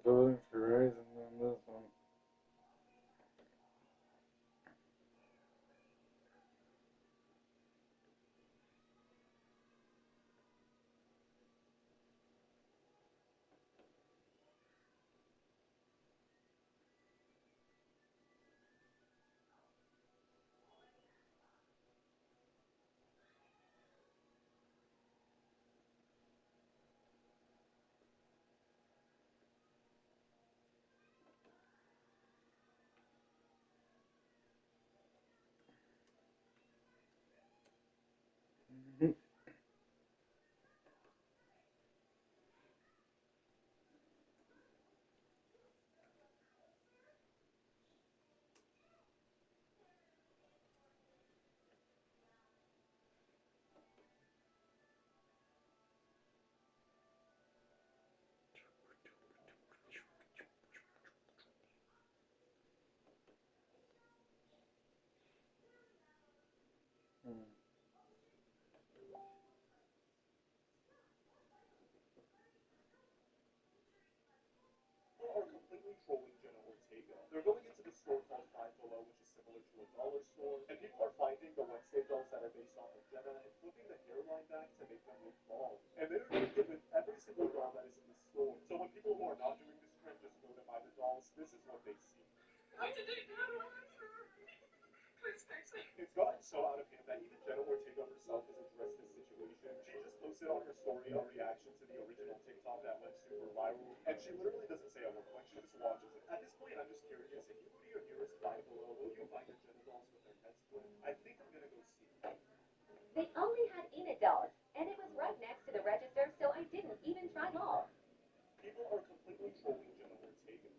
Golden Horizon on this one. Are completely trolling Jenna Ortega. They're going into the store called Five Below, which is similar to a dollar store, and people are finding the Wednesday dolls that are based off of Jenna and flipping the hairline back to make them look bald. And they're doing it with every single doll that is in the store. So when people who are not doing this trend just go to buy the dolls, this is what they see. It's gotten so out of hand that even Jenna Ortega herself has addressed this situation. She just posted on her story a reaction to the original TikTok that went super viral, and she literally doesn't say a word. Like, she just watches it. At this point, I'm just curious. If you go to your nearest Five Below, will you find your Jenna dolls with their heads split? I think I'm gonna go see. They only had Enid dolls, and it was right next to the register, so I didn't even try them all. People are completely trolling Jenna Ortega.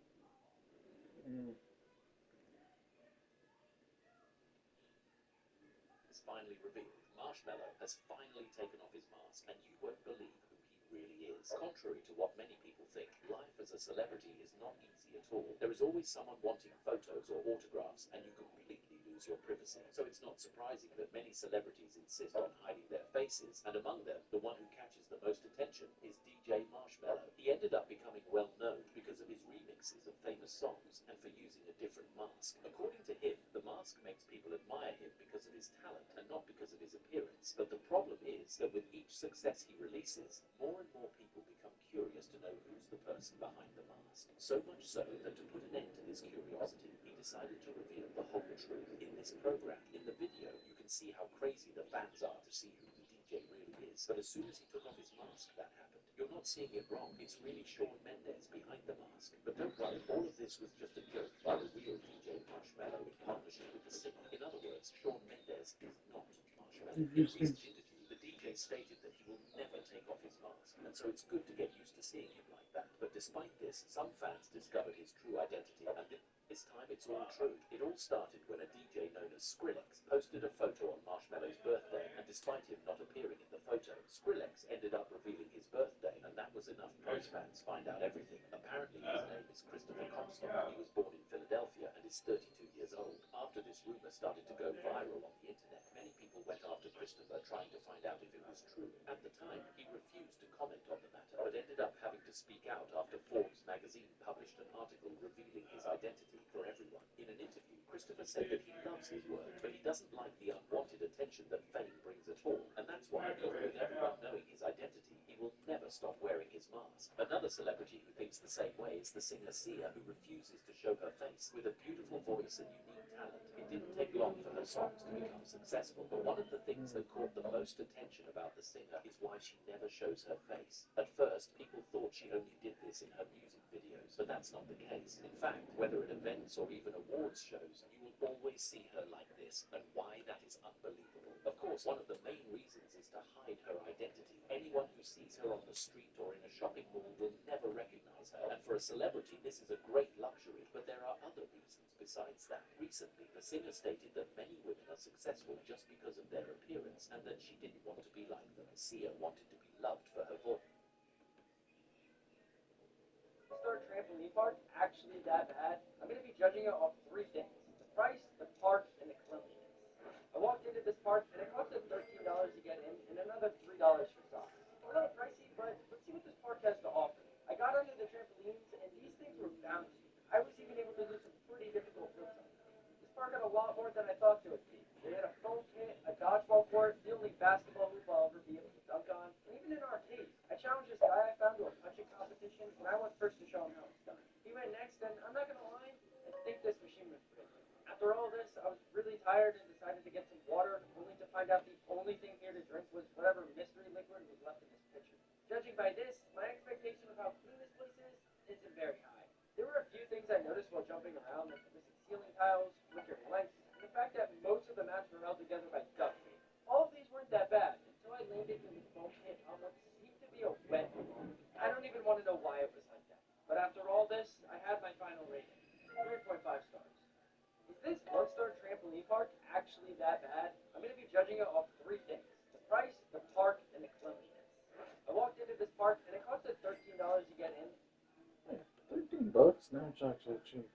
It's finally revealed. Marshmello has finally taken off his mask, and you won't believe who he really is. Contrary to what many people think, life as a celebrity is not easy at all. There is always someone wanting photos or autographs, and you completely lose your privacy. So it's not surprising that many celebrities insist on hiding their faces, and among them, the one who catches the most attention is DJ Marshmello. He ended up becoming well known because of his remixes of famous songs and for using a different mask. According to him, the mask makes people admire him because of his talent and not because of his appearance. But the problem is that with each success he releases, more and more people become curious to know who's the person behind the mask. So much so that to put an end to this curiosity, he decided to reveal the whole truth in this program. In the video, you can see how crazy the fans are to see who the DJ really is. But as soon as he took off his mask, that happened. You're not seeing it wrong. It's really Shawn Mendes behind the mask. But don't worry, all of this was just a joke by the real DJ Marshmello in partnership with the singer. In other words, Shawn Mendes is not Marshmello. In a recent interview, the DJ stated that he will never take off his mask, and so it's good to get used to seeing him like that. But despite this, some fans discovered his true identity, and this time it's all true. It all started when a DJ known as Skrillex posted a photo on Marshmello's birthday, and despite him not appearing in the photo, Skrillex ended up revealing his birthday, and that was enough Pose fans find out everything. Apparently his name is Christopher Comstock. He was born in Philadelphia and is 32 years old. After this rumor started to go viral on the internet, many people went after Christopher trying to find out if it was true. At the time, he refused to comment on the matter, but ended up having to speak out after Forbes magazine published an article revealing his identity for everyone. In an interview, Christopher said that he loves his work, but he doesn't like the unwanted attention that fame brings at all, and that's why, even with everyone knowing his identity, he will never stop wearing his mask. Another celebrity who thinks the same way is the singer Sia, who refuses to show her face. With a beautiful voice and unique talent, it didn't take long for her songs to become successful, but one of the things that caught the most attention about the singer is why she never shows her face. At first, people thought she only did this in her music videos, but that's not the case. In fact, whether at events or even awards shows, you will always see her like this, and why that is unbelievable. Of course, one of the main reasons is to hide her identity. Anyone who sees her on the street or in a shopping mall will never recognize her, and for a celebrity, this is a great luxury, but there are other reasons besides that. Recently, the singer stated that many women are successful just because of their appearance, and that she didn't want to be like them. Sia wanted to be loved for her voice. Star trampoline park actually that bad? I'm going to be judging it off three things: the price, the park, and the cleanliness. I walked into this park and it costed $13 to get in and another $3 for socks. A little pricey, but let's see what this park has to offer. I got onto the trampolines and these court, the only basketball hoop I'll ever be able to dunk on, and even in arcades. I challenged this guy I found to a punching competition, and I went first to show him how it's done. He went next, and I'm not gonna lie, I think this machine was rigged. After all this, I was really tired and decided to get some water, only to find out the only thing here to drink was whatever mystery liquid was left in this pitcher. Judging by this, my expectation of how clean this place isn't very high. There were a few things I noticed while jumping around, like the missing ceiling tiles, wicker lengths, and the fact that most of the mats were held together by duct tape. All of these weren't that bad until I landed in the foam pit on what seemed to be a wet room. I don't even want to know why it was like that. But after all this, I had my final rating, 3.5 stars. Is this one-star trampoline park actually that bad? I'm going to be judging it off three things: the price, the park, and the cleanliness. I walked into this park and it costed $13 to get in. $13? Now it's actually cheap.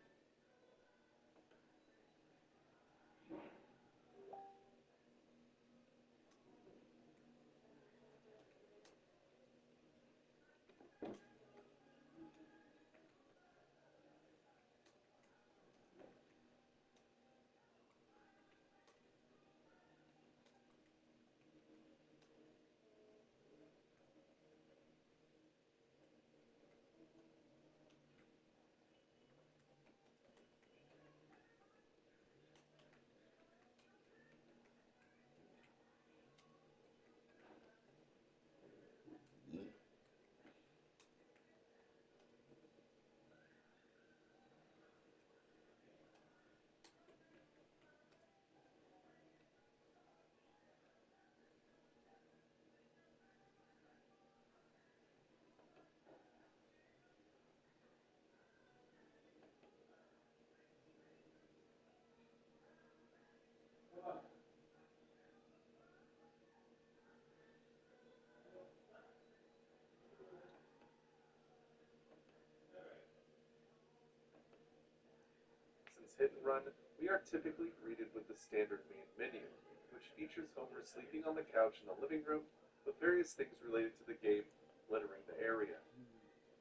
Since Hit and Run, we are typically greeted with the standard main menu, which features Homer sleeping on the couch in the living room, with various things related to the game littering the area.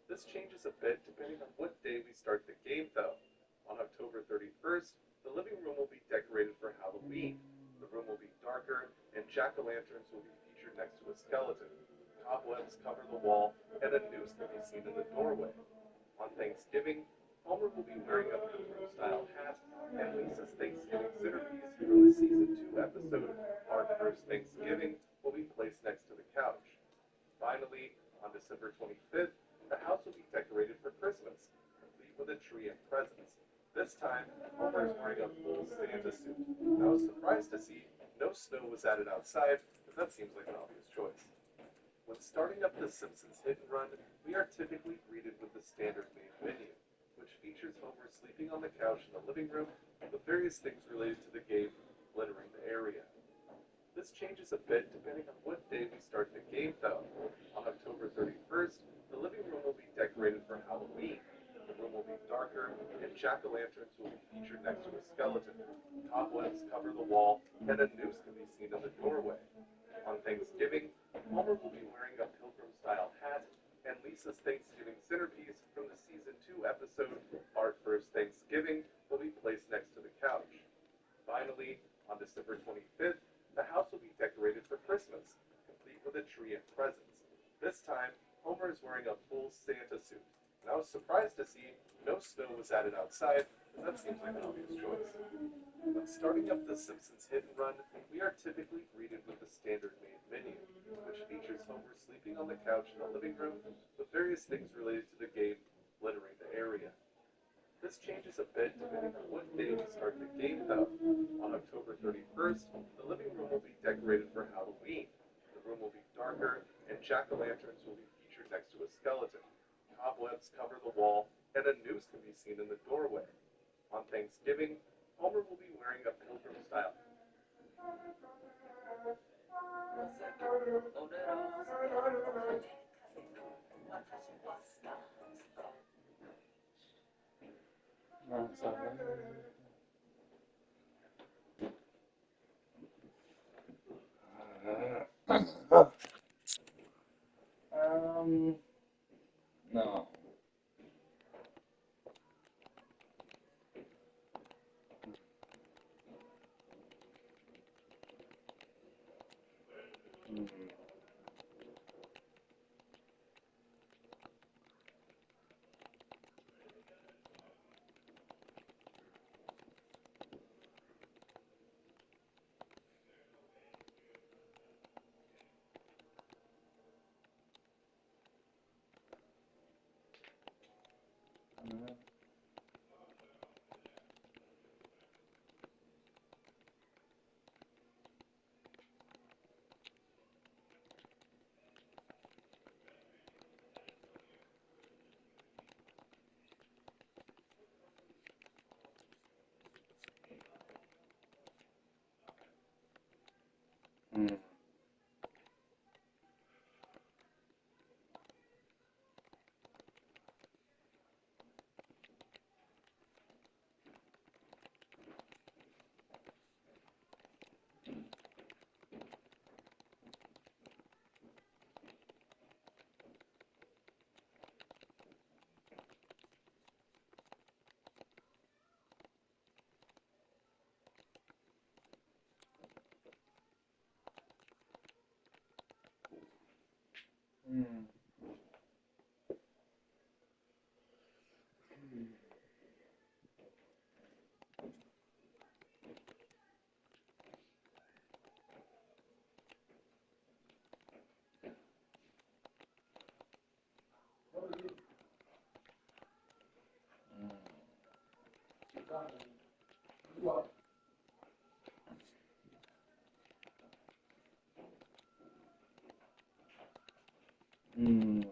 This changes a bit depending on what day we start the game though. On October 31st, the living room will be decorated for Halloween. The room will be darker, and jack-o'-lanterns will be featured next to a skeleton. Cobwebs cover the wall, and a noose can be seen in the doorway. On Thanksgiving, Homer will be wearing a Pilgrim-style hat, and Lisa's Thanksgiving centerpiece from the Season 2 episode, Our First Thanksgiving, will be placed next to the couch. Finally, on December 25th, the house will be decorated for Christmas, complete with a tree and presents. This time, Homer is wearing a full Santa suit. I was surprised to see no snow was added outside, but that seems like an obvious choice. When starting up The Simpsons Hit and Run, we are typically greeted with the standard main menu, which features Homer sleeping on the couch in the living room, with various things related to the game littering the area. This changes a bit depending on what day we start the game though. On October 31st, the living room will be decorated for Halloween. The room will be darker, and jack-o'-lanterns will be featured next to a skeleton. Cobwebs cover the wall, and a noose can be seen in the doorway. On Thanksgiving, Homer will be wearing a Pilgrim-style hat, and Lisa's Thanksgiving centerpiece from the Season 2 episode, Our First Thanksgiving, will be placed next to the couch. Finally, on December 25th, the house will be decorated for Christmas, complete with a tree and presents. This time, Homer is wearing a full Santa suit, and I was surprised to see no snow was added outside, as that seems like an obvious choice. When starting up The Simpsons Hit and Run, we are typically greeted with the standard main menu, which features Homer sleeping on the couch in the living room, with various things related to the game littering the area. This changes a bit depending on what day we start the game though. On October 31st, the living room will be decorated for Halloween. The room will be darker, and jack-o'-lanterns will be featured next to a skeleton. Cobwebs cover the wall, and a noose can be seen in the doorway. On Thanksgiving, Homer will be wearing a Pilgrim-style. No. Mm. Mm. Mm. Mm.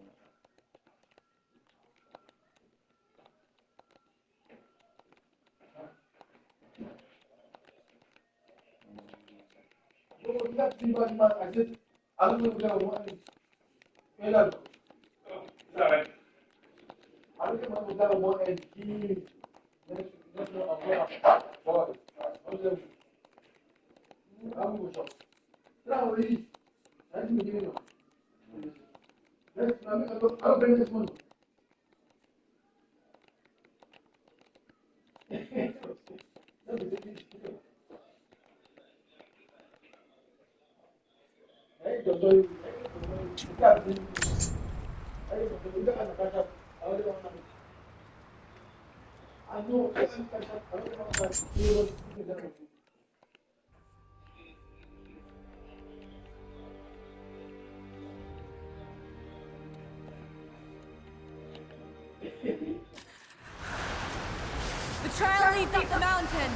The trail leads up the mountain.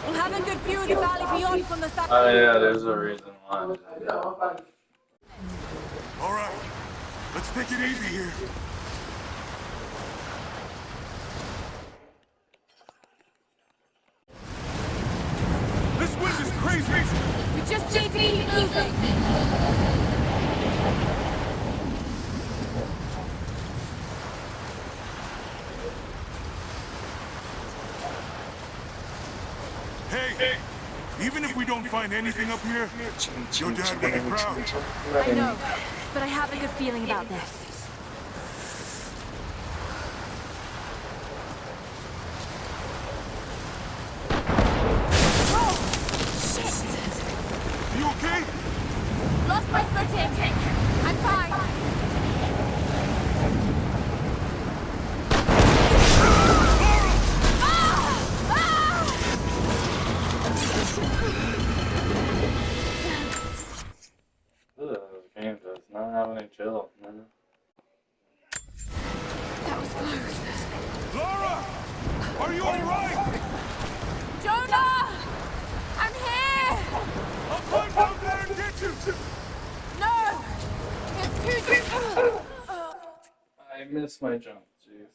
We'll have a good view of the valley beyond from the side. Oh yeah, there's a reason why. All right, let's take it easy here. This wind is crazy. We just need to keep moving. Hey, even if we don't find anything up here, your dad will be proud. I know, but I have a good feeling about this. Oh, shit! You okay? Lost my footing. I'm fine. This game does not have any chill, man. That was close. Laura! Are you alright? Jonah! I'm here! I'll climb down there and get you! No! It's too deep. I miss my jump, jeez.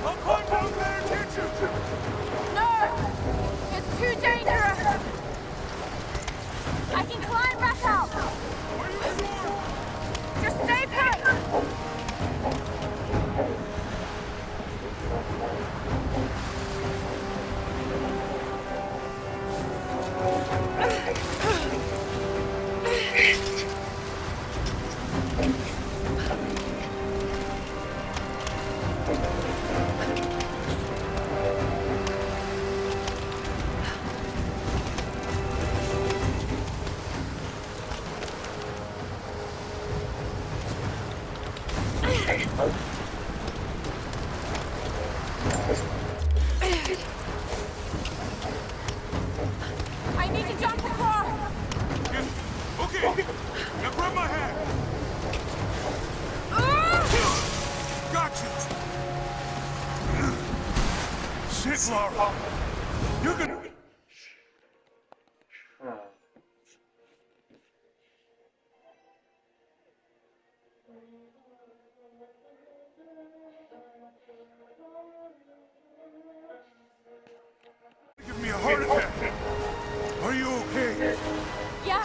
I'll climb down there and get you! No! It's too dangerous! I can climb back up! Are you sure? Just stay put! I need to jump across. Yeah. Okay. Now grab my hand. Gotcha. Shit, Lara. You're gonna. Give me a heart attack. Are you okay? Yeah.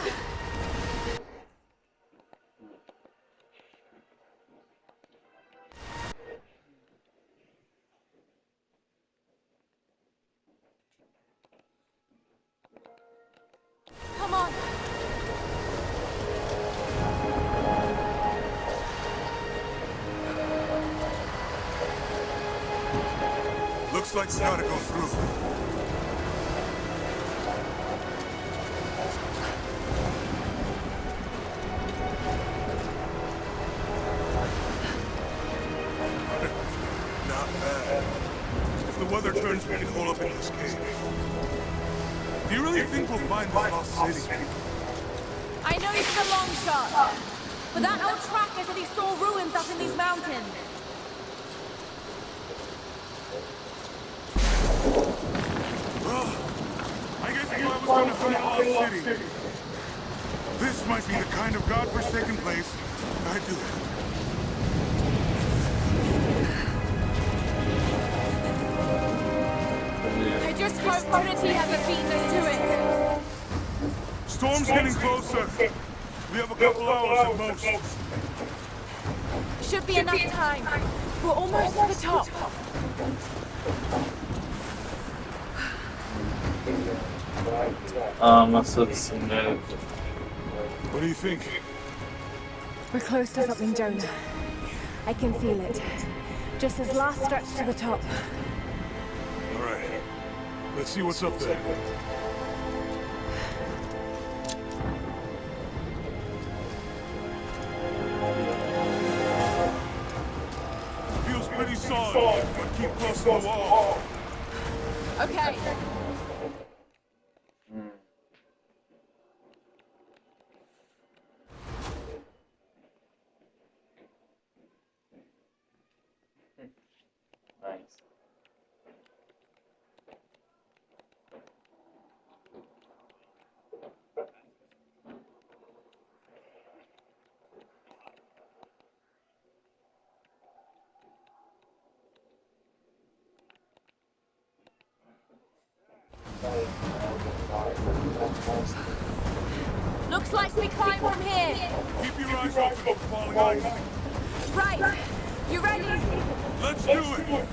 Come on. Looks like we gotta go through. Not bad. If the weather turns, we can hole up in this cave. Do you really think we'll find this lost city? I know it's a long shot, but that old tracker said he saw ruins up in these mountains. Well, I guess if I was gonna find a lost city, this might be the kind of godforsaken place I'd do it. I just hope Trinity hasn't beaten us to it. Storm's getting closer. We have a couple hours at most. Should be enough time. We're almost to the top. Must have submitted. What do you think? We're close to something, Jonah. I can feel it. Just this last stretch to the top. All right. Let's see what's up there. Feels pretty solid, but keep close to the wall. Okay. Nice. Looks like we climb from here. Keep your eyes open for falling ice. Right. You ready? Let's do it.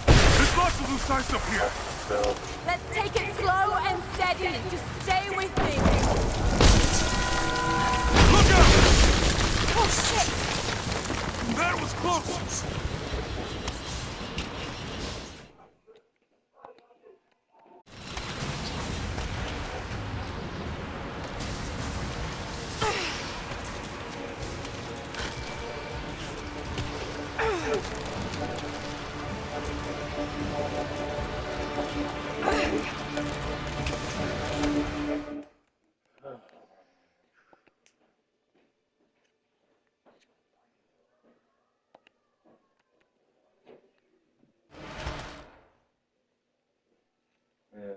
There's lots of loose ice up here. So, Let's take it slow and steady. Just stay with me. Look out! Oh, shit. That was close. yeah.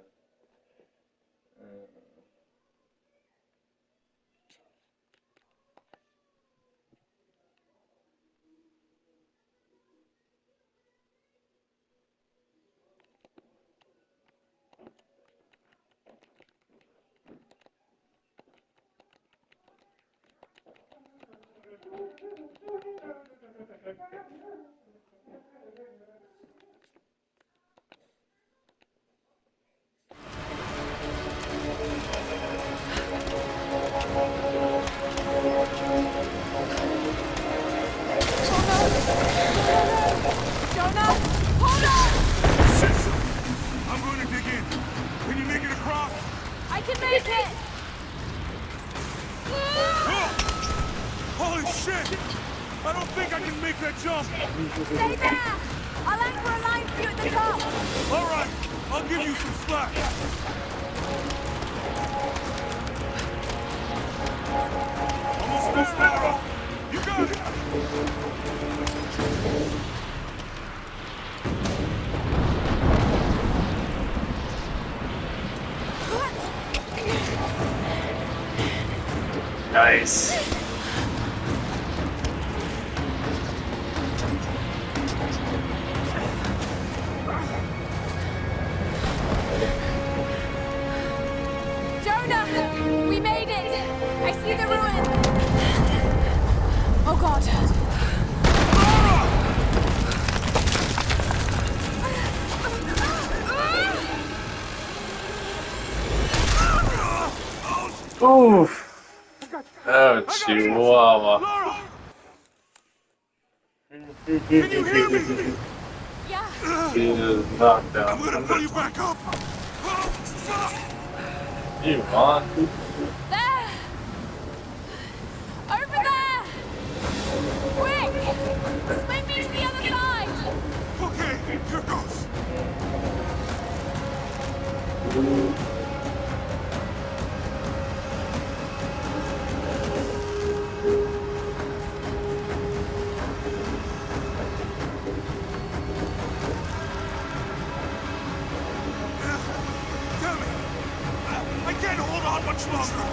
Jonah, hold shit! I don't think I can make that jump! Stay there! I'll anchor a line for you at the top! Alright, I'll give you some slack. Almost there, Laura! You got it! Nice. Jonah! We made it! I see the ruins! Oh god. Oof. Oh, Chihuahua. Laura! Can you hear me? Yeah. She is knocked I'm down. gonna pull you back up! Oh, fuck! You want? There! Over there! Quick! Swing me to the other side! Okay, here goes. Damn it! I can't hold on much longer.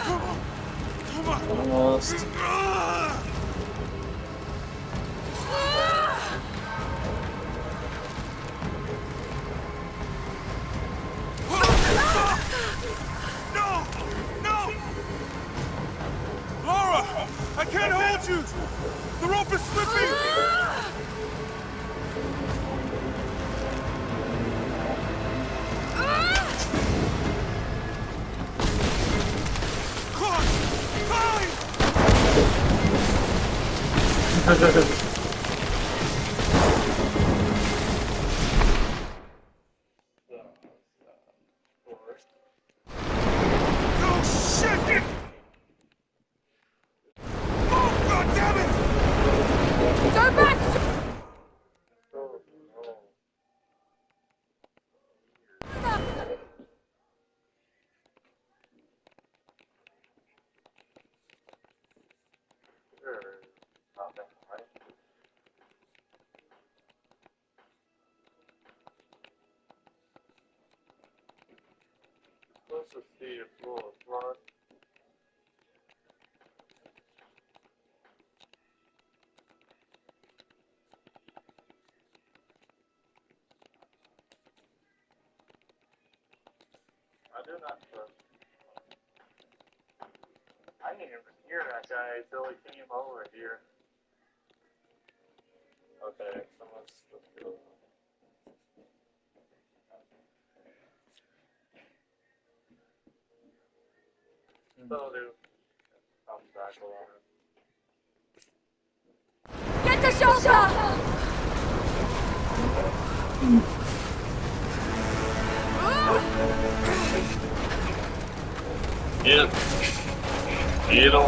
Come on, come on. Almost. No! No! Laura! I can't hold you! The rope is slipping! Climb! Climb! No shit! Oh, God damn it! Go back! Supposed to see a full of blood. I do not trust. I didn't even hear that guy until he came over here. Okay, so let's go. So do. Come back along. Get to shelter! Get on.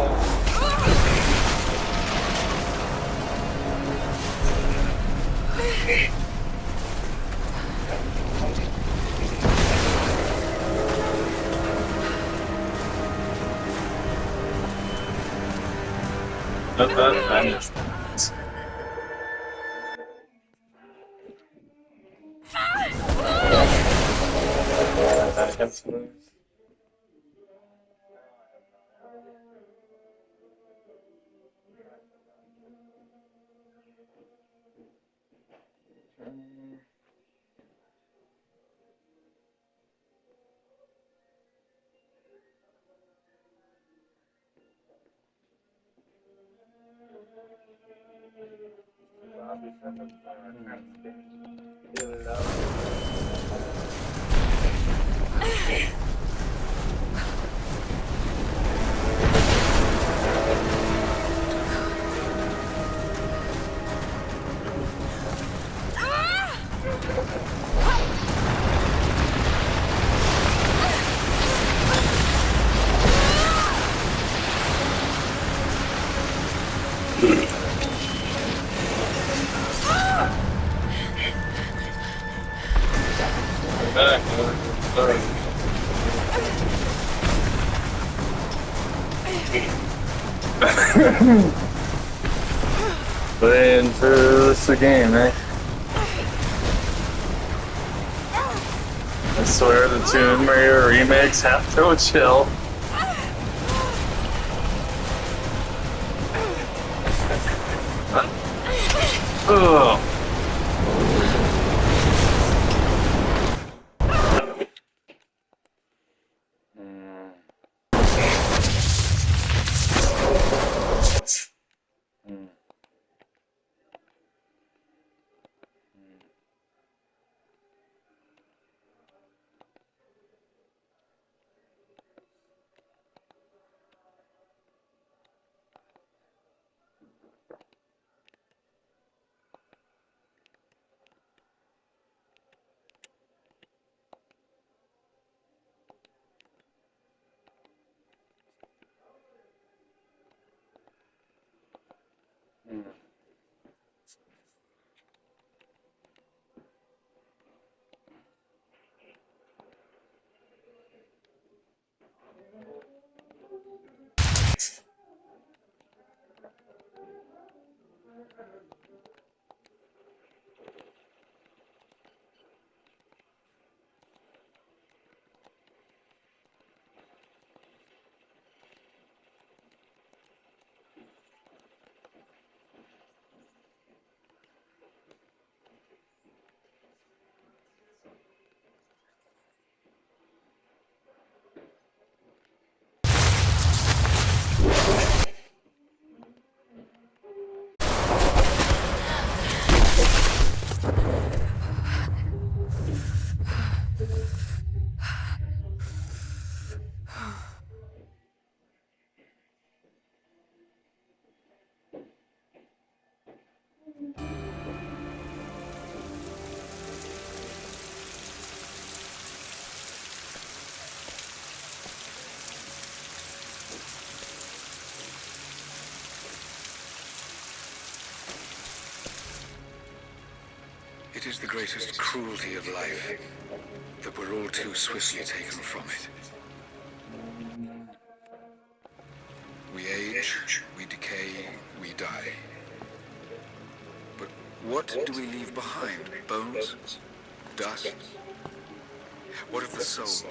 Let that vanish. That against moves. They introduced the game, eh? I swear the Tomb Raider remakes have to chill. Ugh. It is the greatest cruelty of life that we're all too swiftly taken from it. We age, we decay, we die. But what do we leave behind? Bones? Dust? What of the soul?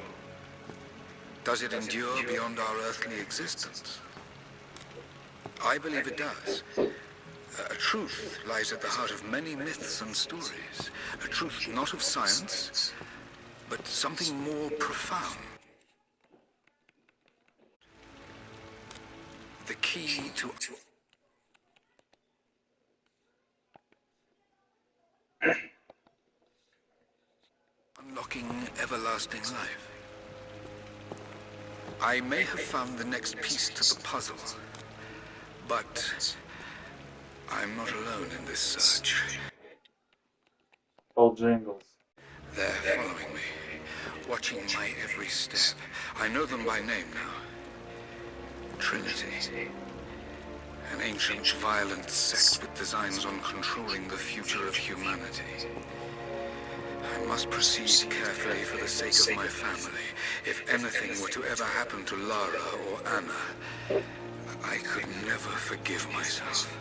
Does it endure beyond our earthly existence? I believe it does. A truth lies at the heart of many myths and stories. A truth not of science, but something more profound. The key to unlocking everlasting life. I may have found the next piece to the puzzle, but I'm not alone in this search. Old jingles. They're following me, watching my every step. I know them by name now. Trinity. An ancient, violent sect with designs on controlling the future of humanity. I must proceed carefully for the sake of my family. If anything were to ever happen to Lara or Anna, I could never forgive myself.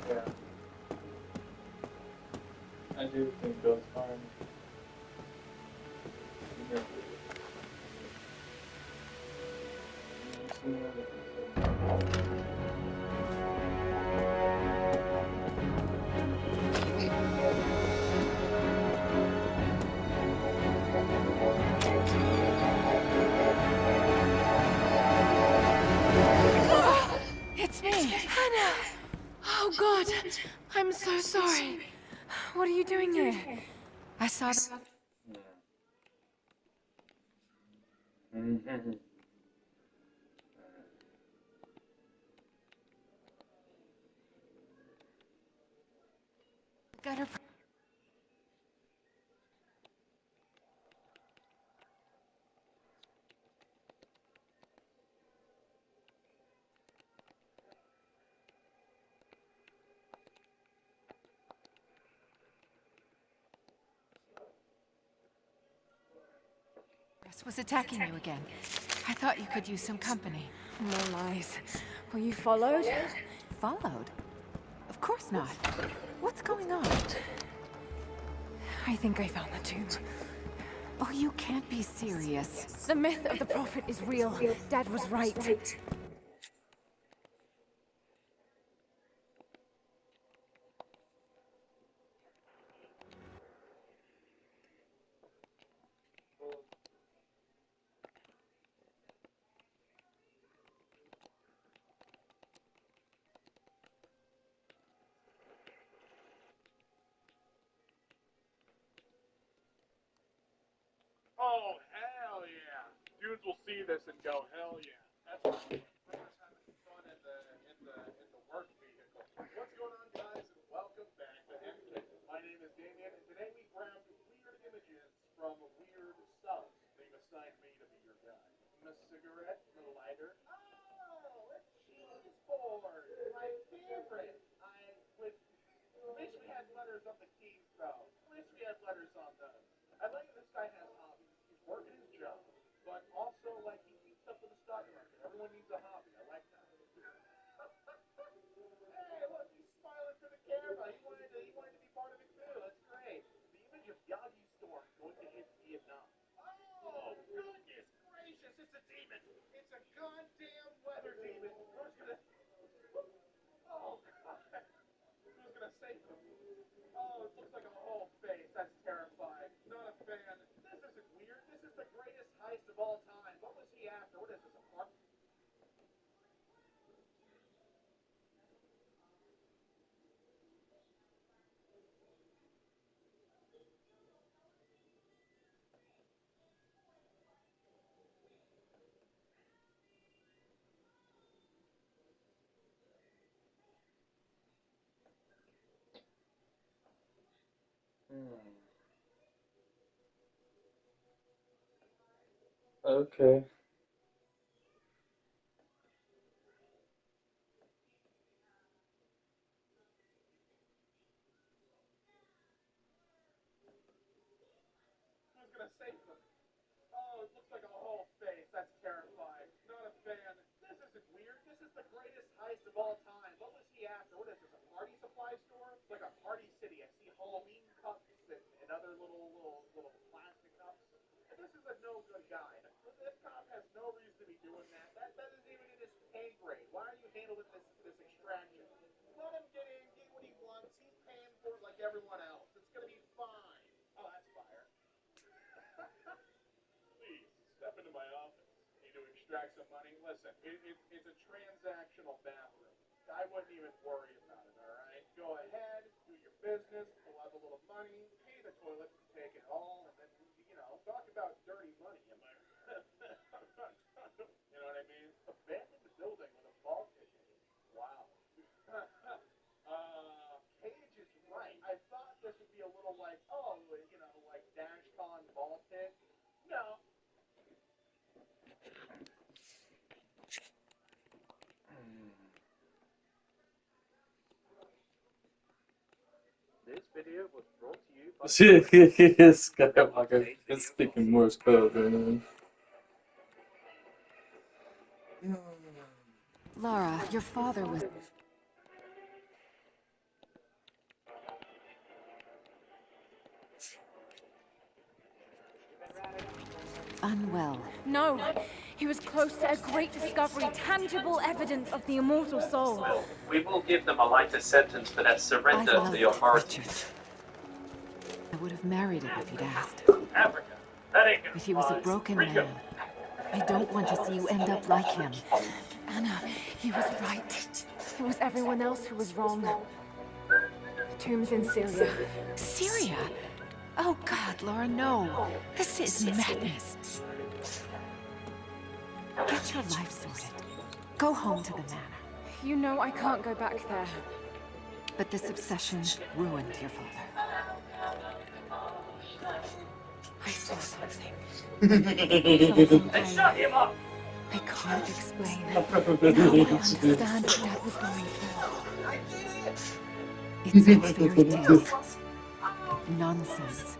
Yeah. I do think those fine. Yeah. It's me, Hannah. Oh God, I'm so sorry. What are you doing here? I saw that. Mm-hmm. Gutter. Was attacking you again. I thought you could use some company. No lies. Were you followed? Followed? Of course not. What's going on? I think I found the tomb. Oh, you can't be serious. The myth of the prophet is real. Dad was right. Oh, hell yeah. Dudes will see this and go, hell yeah. That's right. Brothers having fun in the work vehicle. What's going on, guys, and welcome back to MK. My name is Damien, and today we grabbed weird images from weird subs. They've assigned me to be your guy. A cigarette, a lighter. Oh, a cheese board. My favorite. I would wish we had letters on the keys, though. Wish we had letters on those. I like that this guy has hobbies. He's working his job, but also, like, he keeps up with the stock market. Everyone needs a hobby. I like that. Hey, look, he's smiling for the camera. He wanted to be part of it, too. That's great. The image of Yagi Storm going to hit Vietnam. Oh, goodness gracious, it's a demon. It's a goddamn weather demon. Who's gonna... Oh, God. Who's gonna save him? Oh, it looks like a whole face. That's terrifying. Not a fan. This isn't weird. This is the greatest heist of all time. What was he after? What is this, a park? Okay. Who's gonna save them? Oh, it looks like a whole face. That's terrifying. Not a fan. This isn't weird. This is the greatest heist of all time. What was he after? What is this, a party supply store? It's like a party city. I see Halloween cups and other little plastic cups. And this is a no good guy. This cop has no reason to be doing that. That isn't even in his pay grade. Why are you handling this extraction? Let him get in, get what he wants. He's paying for it like everyone else. It's gonna be fine. Oh, that's fire. Please, step into my office. Need to extract some money? Listen, it's a transactional bathroom. I wouldn't even worry about it, alright? Go ahead, do your business, pull out a little money, pay the toilet, take it all, and then, talk about dirty money. Am I You know what I mean? Abandon the building with a vault ticket. Wow. Cage is right. I thought this would be a little like, like DashCon vaulted. No. This video was brought to you by Skywalker is speaking Morse code, man. Lara, your father was... unwell. No. He was close to a great discovery, tangible evidence of the immortal soul. Well, we will give them a lighter sentence for that surrender to the authorities. I would have married him if he'd asked. Africa, that ain't gonna But he was a fly. broken Rico. man. I don't want to see you end up like him. Anna, he was right. It was everyone else who was wrong. The tombs in Syria. Syria? Oh God, Laura, no. This is madness. Get your life sorted. Go home to the manor. You know I can't go back there. But this obsession ruined your father. I saw something. Something Shut him up! I can't explain. Now I understand what Dad was going through. It's all fairy tales. Nonsense.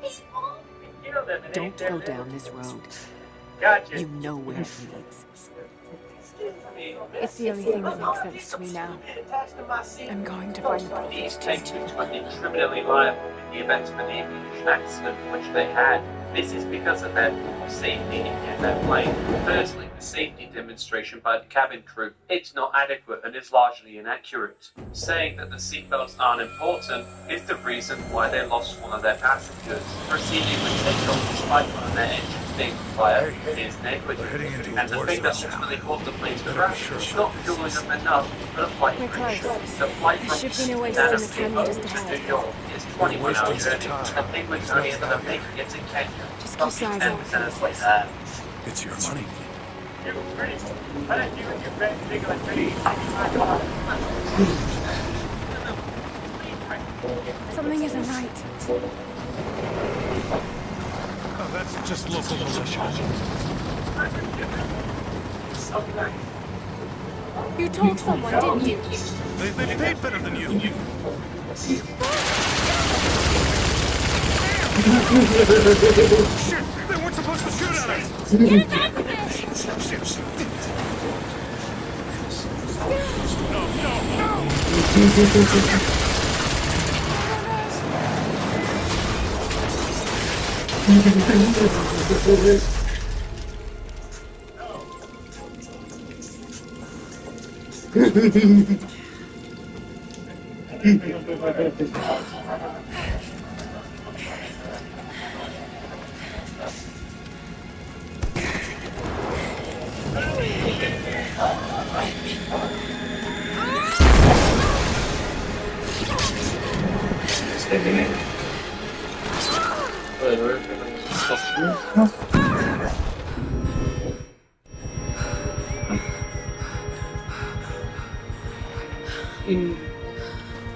Kill them and Don't go down this road. Gotcha. You know where it leads. It's the only thing that makes sense to me now. I'm going to find the These Prophet's tomb. patrons would be criminally liable in the event of an aviation accident, which they had. This is because of their poor safety in their plane. Firstly, the safety demonstration by the cabin crew. It's not adequate and is largely inaccurate. Saying that the seatbelts aren't important is the reason why they lost one of their passengers. Proceeding with takeoff despite one of their engines being fired is negligent. And the thing that ultimately caused the plane to crash is not fueling them enough for the flight We're crew. close. The flight There from should be no wasting Cincinnati the canyon just to ahead. New York is 21 hours journey. The Penguins only ended up making it to Kenya. Just keep Roughly driving. 10% of the way there. It's your money. You Chris, why don't you and your friend think of a tree? Something isn't right. Oh, that's just local militia. You told someone, didn't you? They paid better than you. Shit! They weren't supposed to shoot at us! Get back there!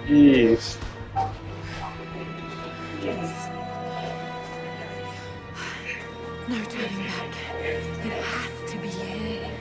Yes. No turning back. It has to be here.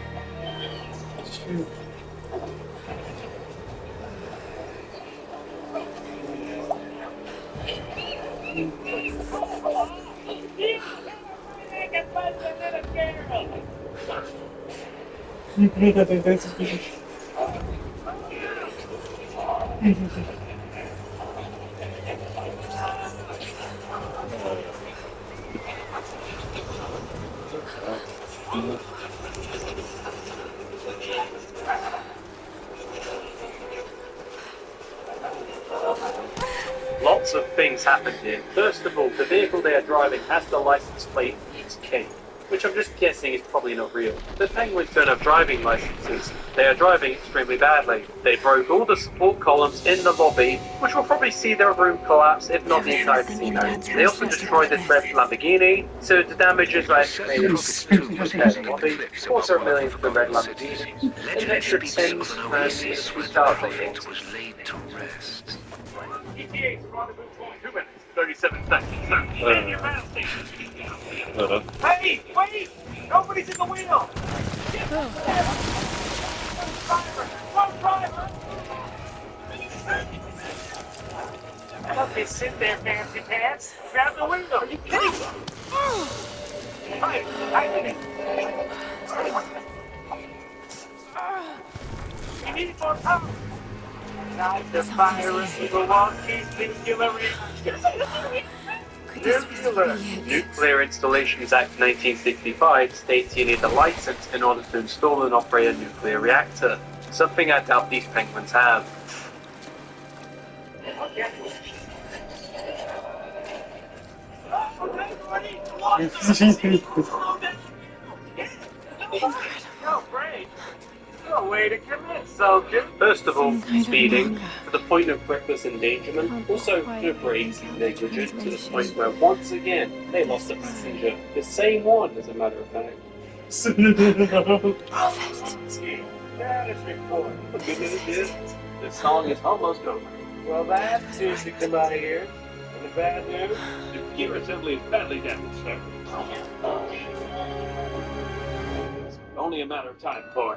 Lots of things happened here. First of all, the vehicle they are driving has the license plate East King, which I'm just guessing is probably not real. The Penguins don't have driving licenses. They are driving extremely badly. They broke all the support columns in the lobby, which will probably see their room collapse, if not the entire casino. They also destroyed the red Lamborghini, so the damages are estimated to repair the lobby, $250,000 for the red Lamborghini, an extra 10 grand for the 2,000 hits. was laid to rest. ETA to rendezvous 2 minutes, 37 seconds. In your battle station. Hey, wait! Nobody's in the wheel! One driver! Okay, sit there, fancy pants. Grab the window. Are you kidding me? Hi, we need more power. Now the virus will walk these nuclear reactors. Nuclear Installations Act 1965 states you need a license in order to install and operate a nuclear reactor, something I doubt these penguins have. a way to commit, soldier. First of all, Some kind of speeding manga. to the point of reckless endangerment. Can't Also, quite deliberate make out the negligence to the translation. point where once again they lost a passenger. The same one, as a matter of fact. Prophet. Status report. The good news is the song is almost over. Well, bad news to come out of here. And the bad news, the gear assembly is badly damaged, sir. It's only a matter of time, boy.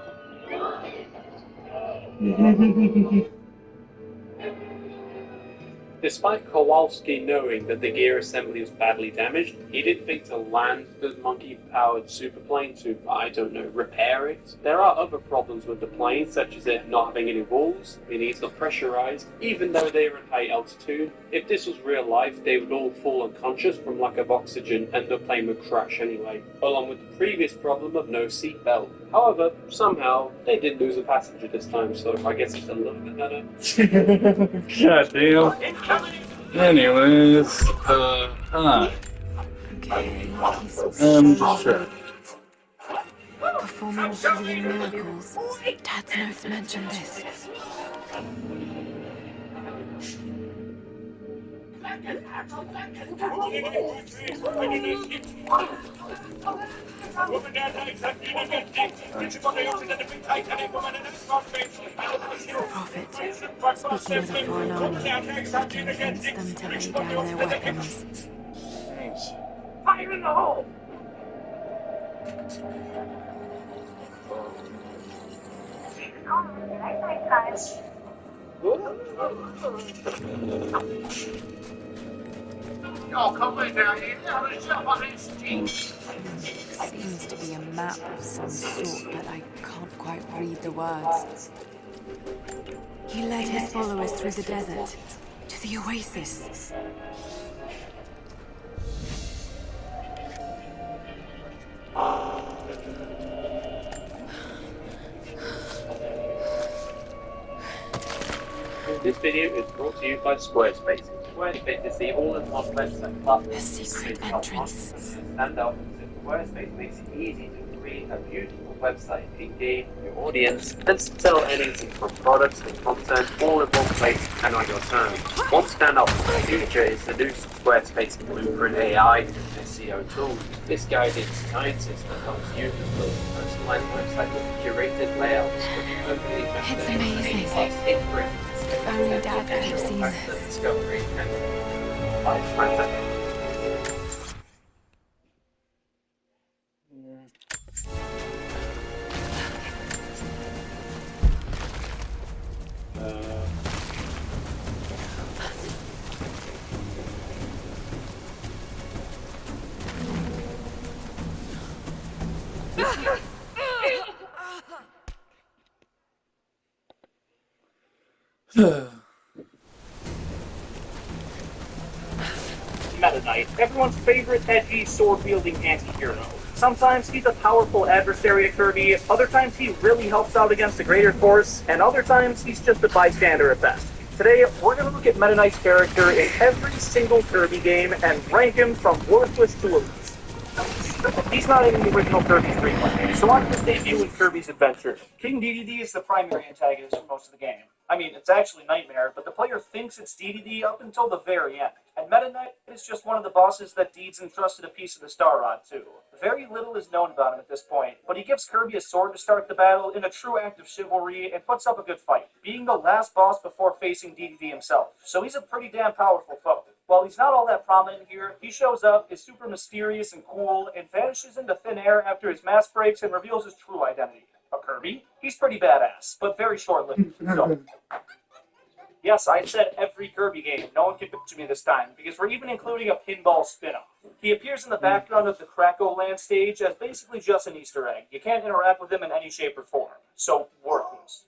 Despite Kowalski knowing that the gear assembly was badly damaged, he didn't think to land the monkey-powered superplane to, I don't know, repair it. There are other problems with the plane, such as it not having any walls, meaning it's not pressurized, even though they are at high altitude. If this was real life, they would all fall unconscious from lack of oxygen and the plane would crash anyway, along with the previous problem of no seatbelt. However, somehow, they did lose a passenger this time, so I guess it's a little bit better. God damn. Anyways, hi. Okay, he's Just check. performing healing miracles. Dad's notes mention this. Prophet, speaking with a foreign army, he convinced them to lay down their weapons. Thanks. Fire in the hole! Oh, come on down here. Seems to be a map of some sort, but I can't quite read the words. He led his followers through the desert to the oasis. This video is brought to you by Squarespace. Squarespace is the all-in-one website platform. A secret entrance. Stand up. Squarespace makes it easy to create a beautiful website, engage your audience, and sell anything from products and content all in one place and on your terms. One stand-up in the future is the new Squarespace Blueprint AI SEO tool. This guided design system helps users build a personalized website with curated layouts. It's amazing. Only Dad could have seen this. Discovery and transaction. Meta Knight, everyone's favorite edgy, sword-wielding anti-hero. Sometimes he's a powerful adversary at Kirby, other times he really helps out against the greater force, and other times he's just a bystander at best. Today, we're going to look at Meta Knight's character in every single Kirby game and rank him from worthless to elite. He's not in the original Kirby screenplay, so on his debut in Kirby's Adventure, King Dedede is the primary antagonist for most of the game. I mean, it's actually Nightmare, but the player thinks it's Dedede up until the very end. And Meta Knight is just one of the bosses that Deeds entrusted a piece of the Star Rod to. Very little is known about him at this point, but he gives Kirby a sword to start the battle in a true act of chivalry and puts up a good fight, being the last boss before facing Dedede himself. So he's a pretty damn powerful foe. While he's not all that prominent here, he shows up, is super mysterious and cool, and vanishes into thin air after his mask breaks and reveals his true identity. A Kirby? He's pretty badass, but very short-lived. So, yes, I said every Kirby game. No one can picture me this time, because we're even including a pinball spin-off. He appears in the background of the Krakow land stage as basically just an Easter egg. You can't interact with him in any shape or form. So, worthless.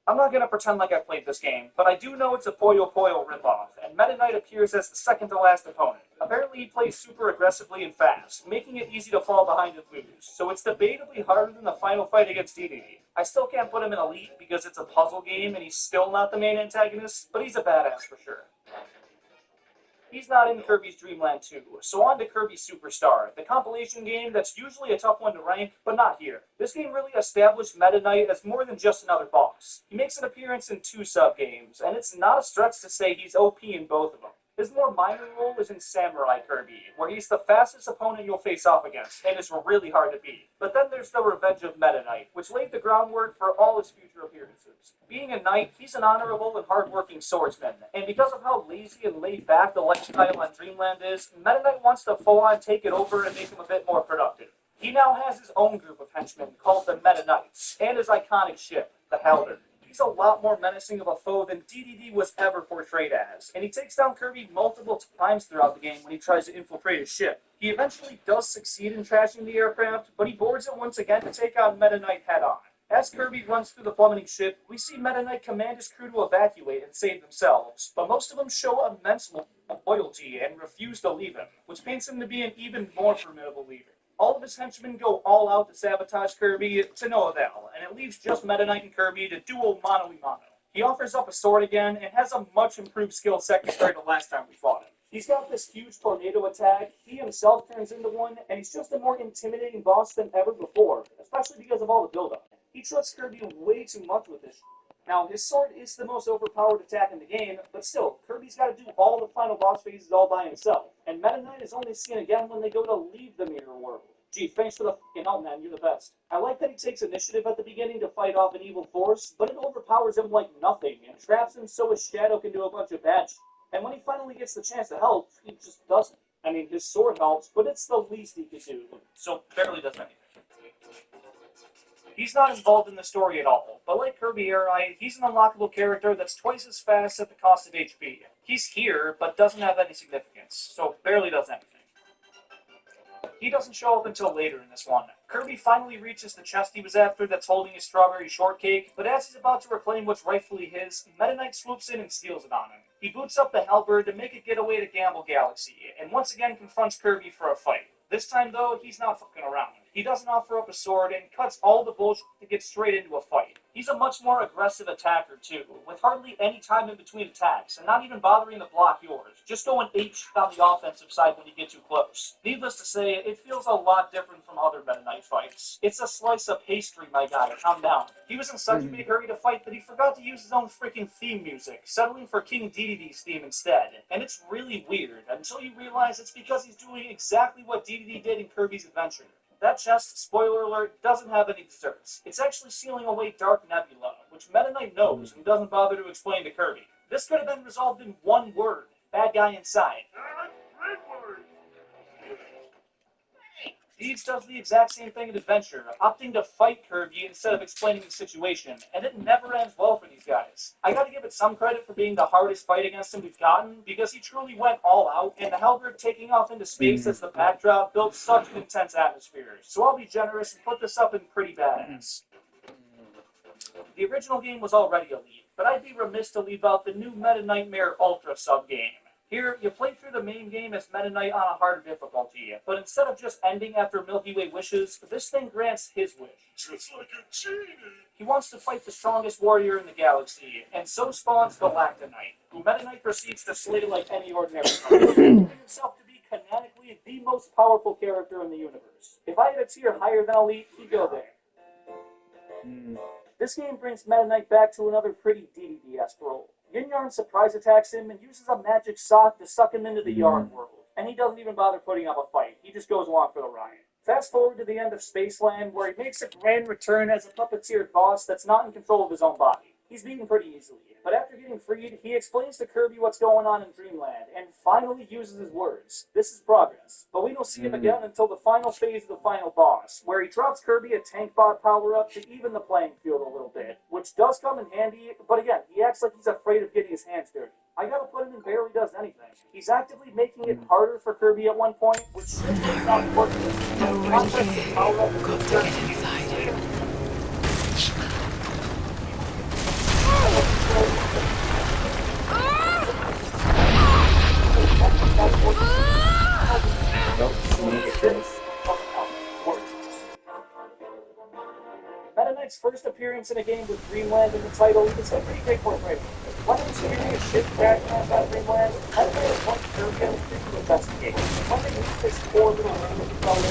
I'm not going to pretend like I played this game, but I do know it's a Puyo Puyo ripoff, and Meta Knight appears as the second-to-last opponent. Apparently he plays super aggressively and fast, making it easy to fall behind and lose, so it's debatably harder than the final fight against Dedede. I still can't put him in Elite because it's a puzzle game and he's still not the main antagonist, but he's a badass for sure. He's not in Kirby's Dream Land 2, so on to Kirby Superstar, the compilation game that's usually a tough one to rank, but not here. This game really established Meta Knight as more than just another boss. He makes an appearance in 2 sub-games, and it's not a stretch to say he's OP in both of them. His more minor role is in Samurai Kirby, where he's the fastest opponent you'll face off against, and is really hard to beat. But then there's the Revenge of Meta Knight, which laid the groundwork for all his future appearances. Being a knight, he's an honorable and hardworking swordsman, and because of how lazy and laid-back the lifestyle on Dreamland is, Meta Knight wants to full-on take it over and make him a bit more productive. He now has his own group of henchmen called the Meta Knights, and his iconic ship, the Halberd. He's a lot more menacing of a foe than DDD was ever portrayed as, and he takes down Kirby multiple times throughout the game when he tries to infiltrate his ship. He eventually does succeed in trashing the aircraft, but he boards it once again to take on Meta Knight head-on. As Kirby runs through the plummeting ship, we see Meta Knight command his crew to evacuate and save themselves, but most of them show immense loyalty and refuse to leave him, which paints him to be an even more formidable leader. All of his henchmen go all out to sabotage Kirby to no avail, and it leaves just Meta Knight and Kirby to duo mano-a-mano. He offers up a sword again, and has a much improved skill set compared to last time we fought him. He's got this huge tornado attack, he himself turns into one, and he's just a more intimidating boss than ever before, especially because of all the build-up. He trusts Kirby way too much with this. Now, his sword is the most overpowered attack in the game, but still, Kirby's got to do all the final boss phases all by himself, and Meta Knight is only seen again when they go to leave the mirror world. Gee, thanks for the f***ing help, man, you're the best. I like that he takes initiative at the beginning to fight off an evil force, but it overpowers him like nothing, and traps him so his shadow can do a bunch of bad shit. And when he finally gets the chance to help, he just doesn't. I mean, his sword helps, but it's the least he could do, so barely does anything. He's not involved in the story at all, but like Kirby Air Eye, he's an unlockable character that's twice as fast at the cost of HP. He's here, but doesn't have any significance, so barely does anything. He doesn't show up until later in this one. Kirby finally reaches the chest he was after that's holding his strawberry shortcake, but as he's about to reclaim what's rightfully his, Meta Knight swoops in and steals it on him. He boots up the Halberd to make it get away to Gamble Galaxy, and once again confronts Kirby for a fight. This time, though, he's not fucking around. He doesn't offer up a sword and cuts all the bullshit to get straight into a fight. He's a much more aggressive attacker, too, with hardly any time in between attacks, and not even bothering to block yours, just going apeshit on the offensive side when you get too close. Needless to say, it feels a lot different from other Meta Knight fights. It's a slice of pastry, my guy, calm down. He was in such a big hurry to fight that he forgot to use his own freaking theme music, settling for King DDD's theme instead. And it's really weird, until you realize it's because he's doing exactly what DDD did in Kirby's Adventure. That chest, spoiler alert, doesn't have any desserts. It's actually sealing away Dark Nebula, which Meta Knight knows and doesn't bother to explain to Kirby. This could have been resolved in one word: bad guy inside. Deeds does the exact same thing in Adventure, opting to fight Kirby instead of explaining the situation, and it never ends well for these guys. I gotta give it some credit for being the hardest fight against him we've gotten, because he truly went all out, and the Halberd taking off into space as the backdrop built such an intense atmosphere. So I'll be generous and put this up in pretty badass. The original game was already elite, but I'd be remiss to leave out the new Meta Nightmare Ultra sub-game. Here, you play through the main game as Meta Knight on a harder difficulty, but instead of just ending after Milky Way wishes, this thing grants his wish. Just like a genie. He wants to fight the strongest warrior in the galaxy, and so spawns Galacta Knight, who Meta Knight proceeds to slay like any ordinary opponent, proving himself to be canonically the most powerful character in the universe. If I had a tier higher than Elite, he'd go there. This game brings Meta Knight back to another pretty DDD-esque role. Yin Yarn surprise attacks him and uses a magic sock to suck him into the Yarn world, and he doesn't even bother putting up a fight, he just goes along for the ride. Fast forward to the end of Spaceland, where he makes a grand return as a puppeteered boss that's not in control of his own body. He's beaten pretty easily, but after getting freed, he explains to Kirby what's going on in Dreamland, and finally uses his words. This is progress, but we don't see him again until the final phase of the final boss, where he drops Kirby a tank bot power-up to even the playing field a little bit, which does come in handy, but again, he acts like he's afraid of getting his hands dirty. I gotta put him in barely does anything. He's actively making it harder for Kirby at one point, which should make not important. Got to get inside. Meta Knight's first appearance in a game with Dreamland in the title is a pretty big portrait. When it was hearing a ship crashing outside Dreamland, Meta Knight went to Kirby on the street to investigate. When they meet this poor little English fellow,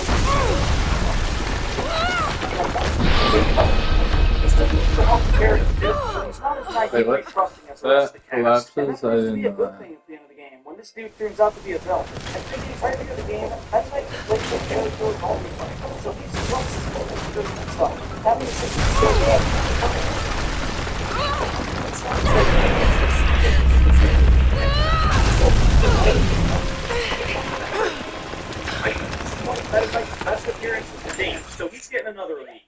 he's looking to help the character, but he's not as naively trusting as the rest of the cast. And that proves to be a good thing at the end of the game, when this dude turns out to be a villain. And through the entirety of the game, Meta Knight plays the character of all the time, so he's flexible and good and stuff. Having a system so bad, Meta Knight's best appearance is the game, so he's getting another elite.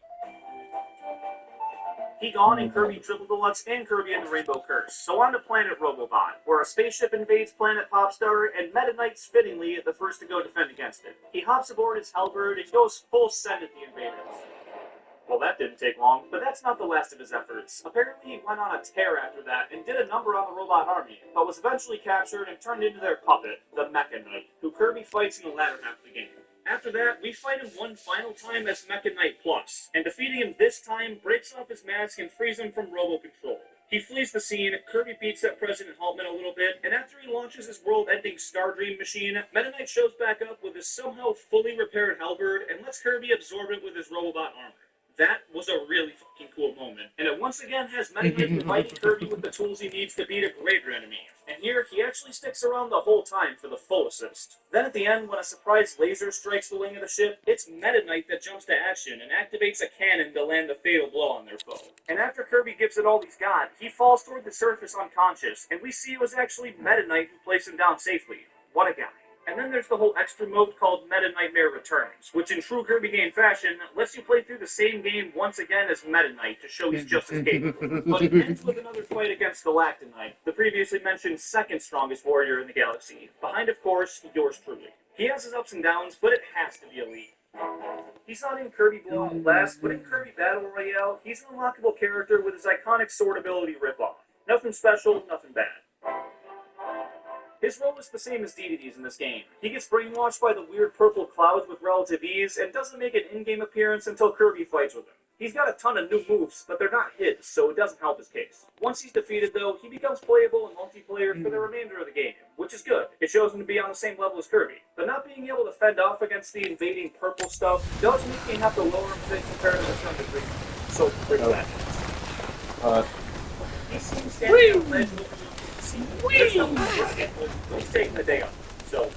He gone in Kirby Triple Deluxe and Kirby and the Rainbow Curse. So on to Planet Robobot, where a spaceship invades Planet Popstar, and Meta Knight's fittingly the first to go defend against it. He hops aboard his Hellbird and goes full send at the invaders. Well, that didn't take long, but that's not the last of his efforts. Apparently he went on a tear after that and did a number on the robot army, but was eventually captured and turned into their puppet, the Mecha Knight, who Kirby fights in the latter half of the game. After that, we fight him one final time as Mecha Knight Plus, and defeating him this time breaks off his mask and frees him from robo-control. He flees the scene, Kirby beats up President Haltman a little bit, and after he launches his world-ending Stardream machine, Meta Knight shows back up with his somehow fully repaired Hellbird and lets Kirby absorb it with his Robobot armor. That was a really fucking cool moment, and it once again has Meta Knight providing Kirby with the tools he needs to beat a greater enemy. And here, he actually sticks around the whole time for the full assist. Then at the end, when a surprise laser strikes the wing of the ship, it's Meta Knight that jumps to action and activates a cannon to land the fatal blow on their foe. And after Kirby gives it all he's got, he falls toward the surface unconscious, and we see it was actually Meta Knight who placed him down safely. What a guy. And then there's the whole extra mode called Meta Nightmare Returns, which in true Kirby game fashion lets you play through the same game once again as Meta Knight to show he's just as capable. But it ends with another fight against Galactonite, the previously mentioned second strongest warrior in the galaxy, behind, of course, yours truly. He has his ups and downs, but it has to be elite. He's not in Kirby Blow and Blast, but in Kirby Battle Royale, he's an unlockable character with his iconic sword ability ripoff. Nothing special, nothing bad. His role is the same as DDD's in this game. He gets brainwashed by the weird purple clouds with relative ease, and doesn't make an in-game appearance until Kirby fights with him. He's got a ton of new moves, but they're not his, so it doesn't help his case. Once he's defeated, though, he becomes playable in multiplayer for the remainder of the game, which is good. It shows him to be on the same level as Kirby. But not being able to fend off against the invading purple stuff does make me have to lower him a bit compared to the Return to Dream. So, bring that. He seems standing on the ledge looking. He's taking the day off. So,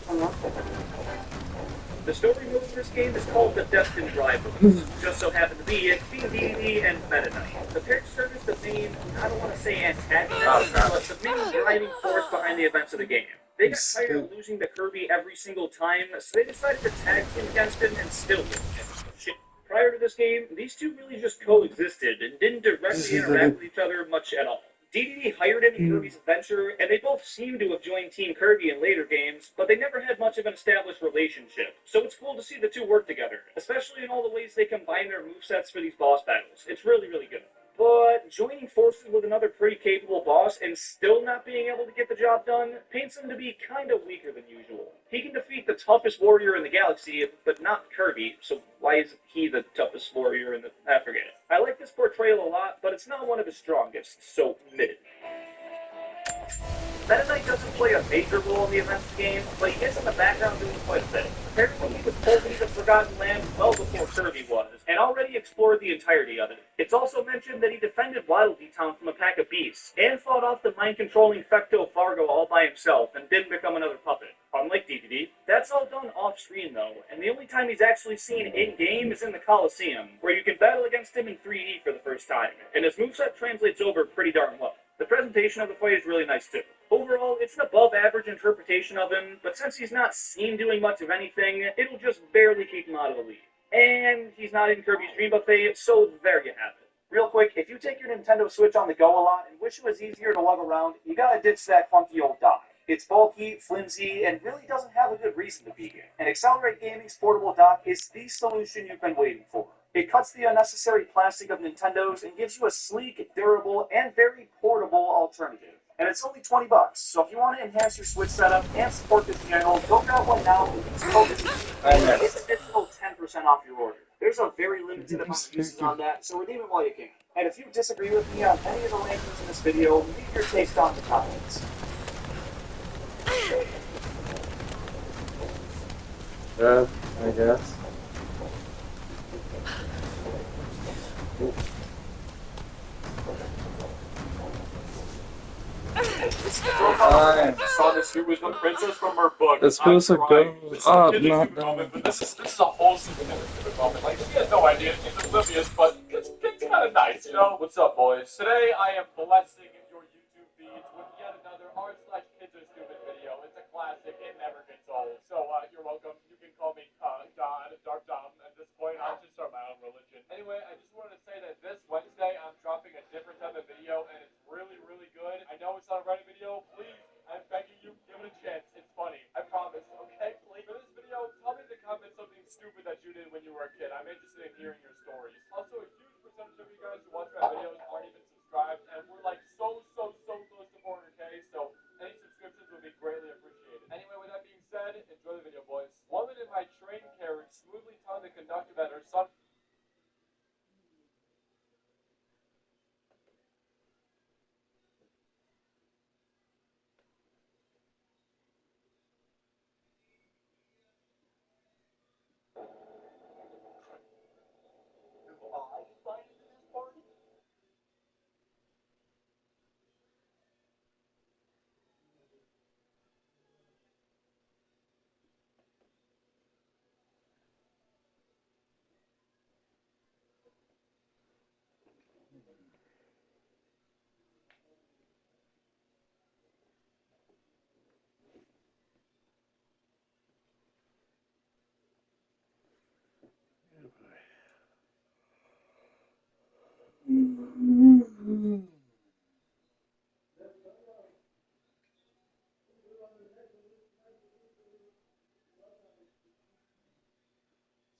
the story mode in this game is called the Destined Rivals. Just so happened to be it being DDD and Meta Knight. The pair serve as the main, I don't want to say antagonist, but the main driving force behind the events of the game. They got tired of losing to Kirby every single time, so they decided to tag team against him and still get him. Shit. Prior to this game, these two really just coexisted and didn't directly interact with each other much at all. DDD hired him in Kirby's adventure, and they both seem to have joined Team Kirby in later games, but they never had much of an established relationship. So it's cool to see the two work together, especially in all the ways they combine their movesets for these boss battles. It's really, really good. But joining forces with another pretty capable boss and still not being able to get the job done paints him to be kind of weaker than usual. He can defeat the toughest warrior in the galaxy, but not Kirby, so why isn't he the toughest warrior in the... I forget it. I like this portrayal a lot, but it's not one of his strongest, so mid. Meta Knight doesn't play a major role in the events of the game, but he is in the background doing quite a bit. Apparently he was pulled into the Forgotten Land well before Kirby was, and already explored the entirety of it. It's also mentioned that he defended Waddle-Dee Town from a pack of beasts, and fought off the mind-controlling Fecto Fargo all by himself, and didn't become another puppet. Unlike DDD. That's all done off-screen though, and the only time he's actually seen in-game is in the Coliseum, where you can battle against him in 3D for the first time, and his moveset translates over pretty darn well. The presentation of the fight is really nice too. Overall, it's an above-average interpretation of him, but since he's not seen doing much of anything, it'll just barely keep him out of the lead. And he's not in Kirby's Dream Buffet, so there you have it. Real quick, if you take your Nintendo Switch on the go a lot and wish it was easier to lug around, you gotta ditch that funky old dock. It's bulky, flimsy, and really doesn't have a good reason to be here. And Accelerate Gaming's portable dock is the solution you've been waiting for. It cuts the unnecessary plastic of Nintendo's and gives you a sleek, durable, and very portable alternative. And it's only $20, so if you want to enhance your Switch setup and support this channel, go grab one now and use code it's an additional 10% off your order. There's a very limited amount of uses on that, so redeem it while you can. And if you disagree with me on any of the rankings in this video, leave your taste on the comments. Yeah, I guess. I saw this who was the princess from her book. It's supposed to go up, not down. But this is a wholesome stupid moment. Like, she has no idea, she's oblivious, but it's kind of nice, you know? What's up, boys? Today I am blessing your YouTube feeds with yet another r/kids are stupid video. It's a classic, it never gets old. So, you're welcome. You can call me God, Dark Dom. At this point, I'll just start my own religion. Anyway, I just wanted to say that this Wednesday I'm dropping a different type of video, and it's really, really good. I know it's not a Reddit video. Please, I'm begging you, give it a chance. It's funny. I promise. Okay, please. For this video, tell me in the comments something stupid that you did when you were a kid. I'm interested in hearing your stories. Also, a huge percentage of you guys who watch my videos aren't even subscribed, and we're like so close to 400K, so any subscriptions would be greatly appreciated. Anyway, with that being said, enjoy the video, boys. Woman in my train carriage smoothly telling the conductor that her son...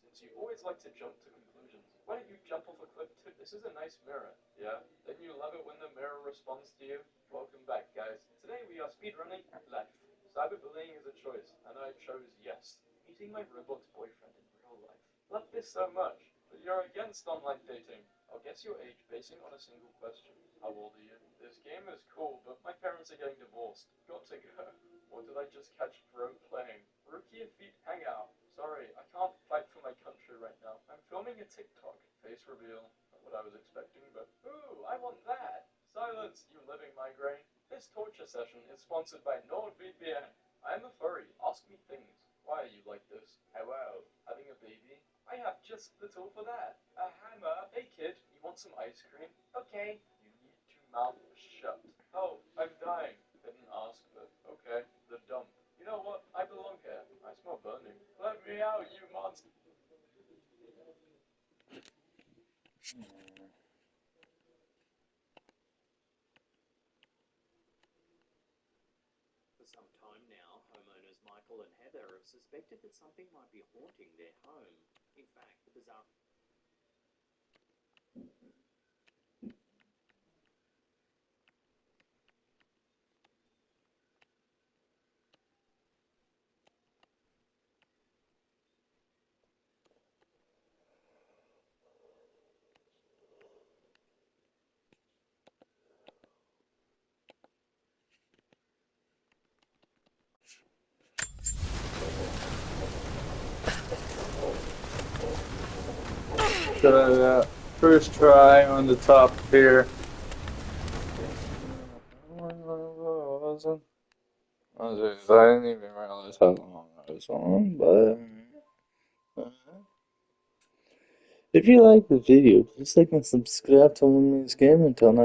Since you always like to jump to conclusions, why don't you jump off a cliff too? This is a nice mirror, yeah? Don't you love it when the mirror responds to you? Welcome back, guys. Today we are speedrunning life. Cyberbullying is a choice, and I chose yes. Meeting my Roblox boyfriend in real life. Love this so much, but you're against online dating. I'll guess your age basing on a single question. How old are you? This game is cool, but my parents are getting divorced. Got to go. Or did I just catch bro playing? Rookie and feet hangout. Sorry, I can't fight for my country right now. I'm filming a TikTok. Face reveal. Not what I was expecting, but ooh, I want that. Silence, you living migraine. This torture session is sponsored by NordVPN. I am a furry. Ask me things. Why are you like this? Hello, having a baby? I have just the tool for that. A hammer. Hey kid, you want some ice cream? Okay. You need to mouth shut. Oh, I'm dying. Didn't ask, but okay. The dump. You know what? I belong here. I smell burning. Let me out, you monster. For some time now, homeowners Michael and Heather have suspected that something might be haunting their home. In fact, the bizarre... First try on the top here. I didn't even realize how long I was on, but if you like the video, please like and subscribe to One Minute Game until next